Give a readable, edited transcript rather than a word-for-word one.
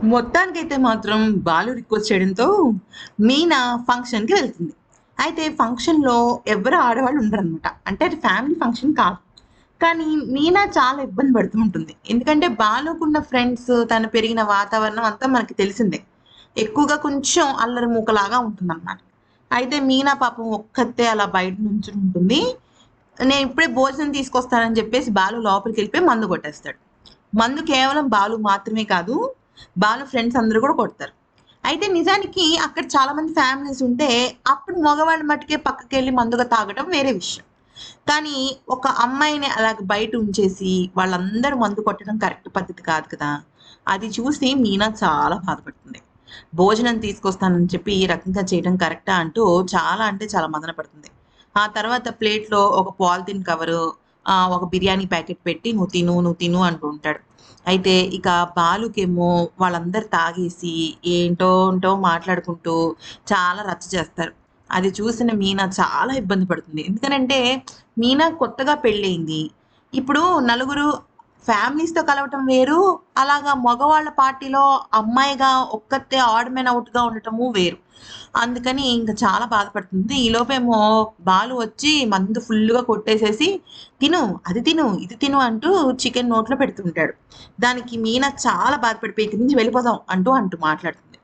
మొత్తానికైతే మాత్రం బాలు రిక్వెస్ట్ చేయడంతో మీనా ఫంక్షన్‌కి వెళ్తుంది. అయితే ఫంక్షన్‌లో ఎవ్వరు ఆడవాళ్ళు ఉండరనమాట. అంటే అది ఫ్యామిలీ ఫంక్షన్ కాదు. కానీ మీనా చాలా ఇబ్బంది పడుతూ ఉంటుంది. ఎందుకంటే బాలుకున్న ఫ్రెండ్స్, తను పెరిగిన వాతావరణం అంతా మనకి తెలిసిందే. ఎక్కువగా కొంచెం అల్లరి మూకలాగా ఉంటుందనమాట. అయితే మీనా పాపం ఒక్కతే అలా బయట నుంచుని ఉంటుంది. నేను ఇప్పుడే భోజనం తీసుకొస్తానని చెప్పేసి బాలు లోపలికెళ్ళిపోయి మందు కొట్టేస్తాడు. మందు కేవలం బాలు మాత్రమే కాదు, బాలు ఫ్రెండ్స్ అందరూ కూడా కొడతారు. అయితే నిజానికి అక్కడ చాలా మంది ఫ్యామిలీస్ ఉంటే, అప్పుడు మగవాళ్ళు మట్టుకే పక్కకెళ్ళి మందుగా తాగడం వేరే విషయం. కానీ ఒక అమ్మాయిని అలాగ బయట ఉంచేసి, వాళ్ళందరూ మందు కొట్టడం కరెక్ట్ పద్ధతి కాదు కదా! అది చూసి మీనా చాలా బాధపడుతుంది. భోజనం తీసుకొస్తానని చెప్పి ఈ రకంగా చేయడం కరెక్టా అంటూ చాలా అంటే చాలా మదన పడుతుంది. ఆ తర్వాత ప్లేట్‌లో ఒక పాలిథీన్ కవరు, ఒక బిర్యానీ ప్యాకెట్ పెట్టి "నువ్వు తిను, నువ్వు తిను" అంటూ ఉంటాడు. అయితే ఇక బాలుకేమో వాళ్ళందరూ తాగేసి ఏంటో ఏంటో మాట్లాడుకుంటూ చాలా రచ్చ చేస్తారు. అది చూసిన మీనా చాలా ఇబ్బంది పడుతుంది. ఎందుకనంటే మీనా కొత్తగా పెళ్ళయింది. ఇప్పుడు నలుగురు ఫ్యామిలీస్‌తో కలవటం వేరు. అలాగా మగవాళ్ళ పార్టీలో అమ్మాయిగా ఒక్కతే ఆడ్ మెన్ ఔట్‌గా ఉండటము వేరు. అందుకని ఇంక చాలా బాధపడుతుంది. ఈలోపేమో బాలు వచ్చి మందు ఫుల్లుగా కొట్టేసేసి, "తిను, అది తిను, ఇది తిను" అంటూ చికెన్ నోట్లో పెడుతుంటాడు. దానికి మీనా చాలా బాధపడిపోయి, "ఇక్కడి నుంచి వెళ్ళిపోదాం" అంటూ మాట్లాడుతుంది.